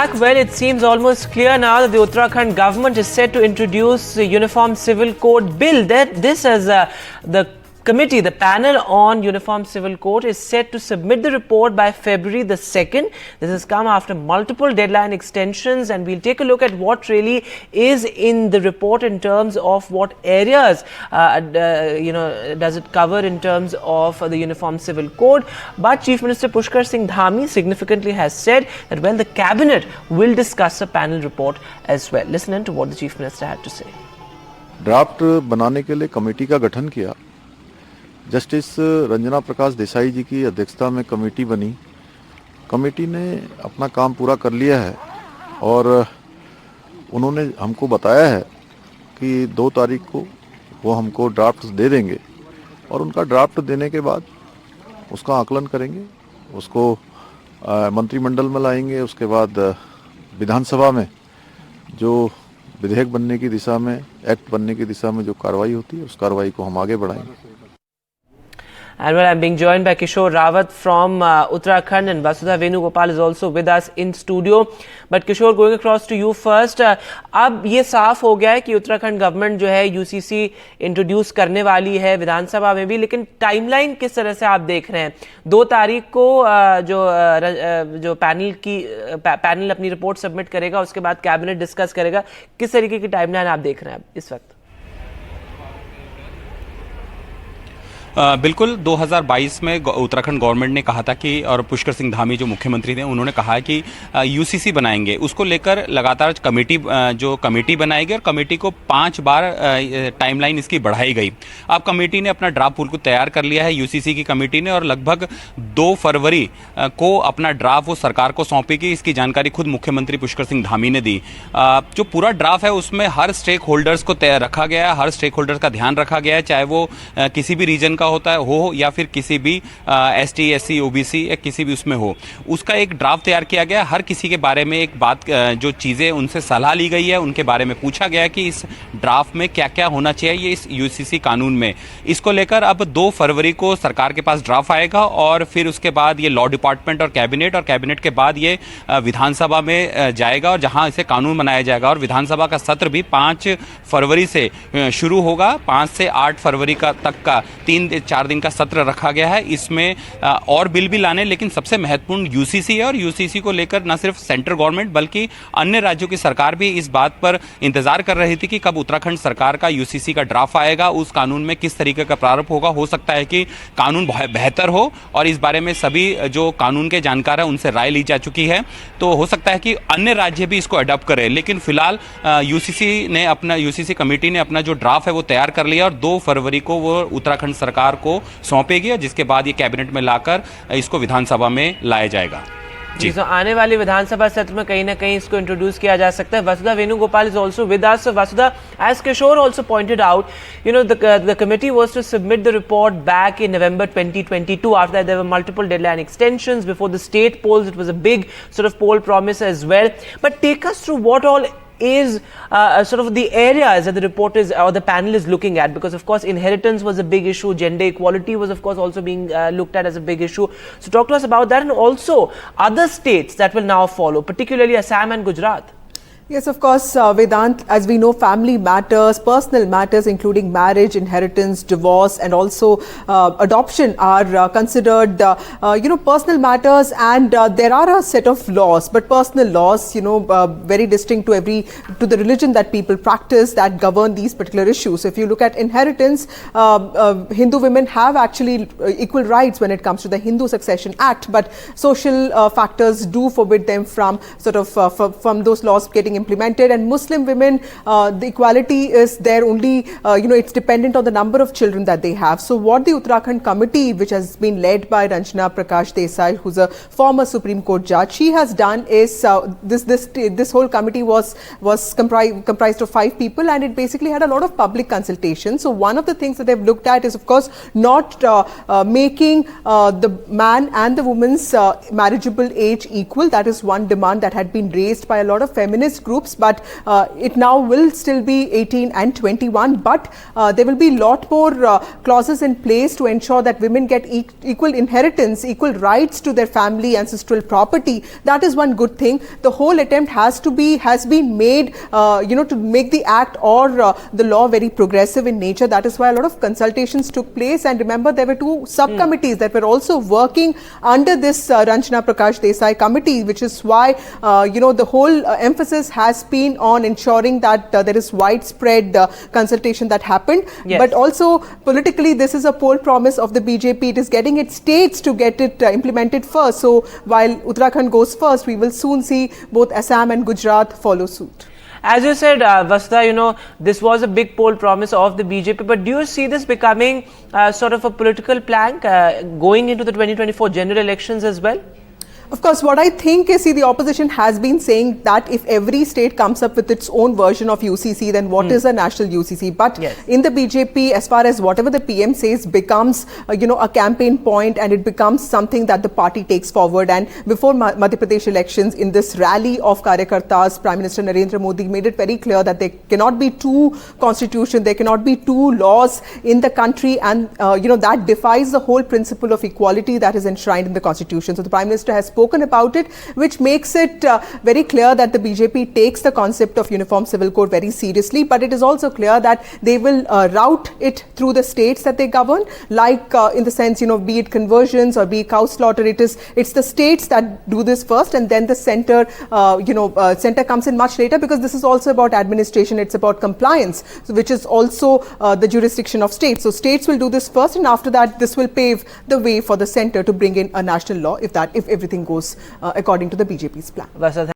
Well, it seems almost clear now that the Uttarakhand government is set to introduce the Uniform Civil Code bill. This as the committee, the panel on Uniform Civil Code, is set to submit the report by February the 2nd. This has come after multiple deadline extensions, and we'll take a look at what really is in the report in terms of what areas does it cover in terms of the Uniform Civil Code. But Chief Minister Pushkar Dhami significantly has said that the cabinet will discuss a panel report as well. Listen in to what the Chief Minister had to say. Draft बनाने के लिए committee का गठन किया। Justice Ranjana Prakash Desai जी की अध्यक्षता में committee बनी। कमेटी ने अपना काम पूरा कर लिया है और उन्होंने हमको बताया है कि 2 तारीख को वो हमको ड्राफ्ट दे देंगे और उनका ड्राफ्ट देने के बाद उसका आकलन करेंगे, उसको मंत्रिमंडल में लाएंगे। उसके बाद विधानसभा में जो विधेयक बनने की दिशा में, एक्ट बनने की दिशा में जो कार्रवाई होती है, उस कार्रवाई को हम आगे बढ़ाएंगे। And I'm being joined by Kishore Rawat from Uttarakhand, and Vasudha Venugopal is also with us in studio. But Kishore, going across to you first, अब ये साफ हो गया है कि उत्तराखंड गवर्नमेंट जो है यूसीसी इंट्रोड्यूस करने वाली है विधानसभा में भी, लेकिन टाइमलाइन किस तरह से आप देख रहे हैं? 2 तारीख को जो पैनल अपनी रिपोर्ट सबमिट करेगा, उसके बाद कैबिनेट डिस्कस करेगा, किस तरीके की टाइमलाइन आप देख रहे हैं इस वक्त? बिल्कुल 2022 में उत्तराखंड गवर्नमेंट ने कहा था कि, और पुष्कर सिंह धामी जो मुख्यमंत्री थे उन्होंने कहा है कि यूसीसी बनाएंगे। उसको लेकर लगातार कमेटी बनाई गई और कमेटी को 5 बार टाइमलाइन इसकी बढ़ाई गई। अब कमेटी ने अपना ड्राफ्ट पूल को तैयार कर लिया है, यूसीसी की कमेटी ने, और लगभग 2 फरवरी को अपना ड्राफ्ट वो सरकार को सौंपेगी। इसकी जानकारी खुद मुख्यमंत्री पुष्कर सिंह धामी ने दी। जो पूरा ड्राफ्ट है उसमें हर स्टेक होल्डर्स को रखा गया है, हर स्टेक होल्डर्स का ध्यान रखा गया है, चाहे वो किसी भी रीजन का होता है हो या फिर किसी भी एसटी, एससी, ओबीसी या किसी भी उसमें हो, उसका एक ड्राफ्ट तैयार किया गया। हर किसी के बारे में एक बात, जो चीज़ें उनसे सलाह ली गई है उनके बारे में पूछा गया है कि इस ड्राफ्ट में क्या क्या होना चाहिए इस यूसीसी कानून में। इसको लेकर अब 2 फरवरी को सरकार के पास ड्राफ्ट आएगा और फिर उसके बाद ये लॉ डिपार्टमेंट और कैबिनेट के बाद ये विधानसभा में जाएगा और जहां इसे कानून बनाया जाएगा। और विधानसभा का सत्र भी 5 फरवरी से शुरू होगा। 5 से 8 फरवरी तक का 3-4 दिन का सत्र रखा गया है। इसमें और बिल भी लाने, लेकिन सबसे महत्वपूर्ण यूसीसी है और यूसीसी को लेकर न सिर्फ सेंट्रल गवर्नमेंट बल्कि अन्य राज्यों की सरकार भी इस बात पर इंतजार कर रही थी कि कब उत्तराखंड सरकार का यूसीसी का ड्राफ्ट आएगा, उस कानून में किस तरीके का प्रारूप होगा। हो सकता है कि कानून बेहतर हो और इस बारे में सभी जो कानून के जानकार हैं उनसे राय ली जा चुकी है, तो हो सकता है कि अन्य राज्य भी इसको अडॉप्ट करें। लेकिन फिलहाल यूसीसी कमेटी ने अपना जो ड्राफ्ट है वो तैयार कर लिया और 2 फरवरी को वो उत्तराखंड सरकार को सौंपेगी, जिसके बाद ये कैबिनेट में लाकर इसको विधानसभा में लाया जाएगा। जी, तो आने वाले विधानसभा सत्र में कहीं ना कहीं इसको इंट्रोड्यूस किया जा सकता है। Vasudha Venugopal is also with us. So Vasudha, as Kishore also pointed out, the committee was to submit the report back in November 2022. After that, there were multiple deadline extensions. Before the state polls, it was a big sort of poll promise as well. But take us through what all is sort of the areas that the report is or the panel is looking at, because of course inheritance was a big issue, gender equality was of course also being looked at as a big issue. So talk to us about that, and also other states that will now follow, particularly Assam and Gujarat. Yes, of course, Vedant, as we know, family matters, personal matters, including marriage, inheritance, divorce, and also adoption are considered, personal matters, and there are a set of laws, but personal laws, very distinct to the religion that people practice that govern these particular issues. So if you look at inheritance, Hindu women have actually equal rights when it comes to the Hindu Succession Act, but social factors do forbid them from from those laws getting implemented. And Muslim women, the equality is there only, it's dependent on the number of children that they have. So what the Uttarakhand committee, which has been led by Ranjana Prakash Desai, who's a former Supreme Court judge, she has done is this whole committee was comprised of 5 people, and it basically had a lot of public consultation. So one of the things that they've looked at is, of course, not making the man and the woman's marriageable age equal. That is one demand that had been raised by a lot of feminist groups, but it now will still be 18 and 21. But there will be a lot more clauses in place to ensure that women get equal inheritance, equal rights to their family, ancestral property. That is one good thing. The whole attempt has been made, to make the act or the law very progressive in nature. That is why a lot of consultations took place. And remember, there were two subcommittees that were also working under this Ranjana Prakash Desai committee, which is why the whole emphasis has been on ensuring that there is widespread consultation that happened. Yes. But also politically, this is a poll promise of the BJP. It is getting its states to get it implemented first. So while Uttarakhand goes first, we will soon see both Assam and Gujarat follow suit. As you said, Vasudha, this was a big poll promise of the BJP, but do you see this becoming sort of a political plank going into the 2024 general elections as well? Of course, what I think is, the opposition has been saying that if every state comes up with its own version of UCC, then what is a national UCC? But yes, in the BJP, as far as whatever the PM says becomes, a campaign point, and it becomes something that the party takes forward. And before Madhya Pradesh elections, in this rally of Karyakartas, Prime Minister Narendra Modi made it very clear that there cannot be two constitutions, there cannot be two laws in the country, and that defies the whole principle of equality that is enshrined in the Constitution. So the Prime Minister has spoken about it, which makes it very clear that the BJP takes the concept of uniform civil code very seriously. But it is also clear that they will route it through the states that they govern, like in the sense, be it conversions or be it cow slaughter, it's the states that do this first, and then the center, center comes in much later, because this is also about administration, it's about compliance, which is also the jurisdiction of states. So states will do this first, and after that, this will pave the way for the center to bring in a national law if everything goes according to the BJP's plan.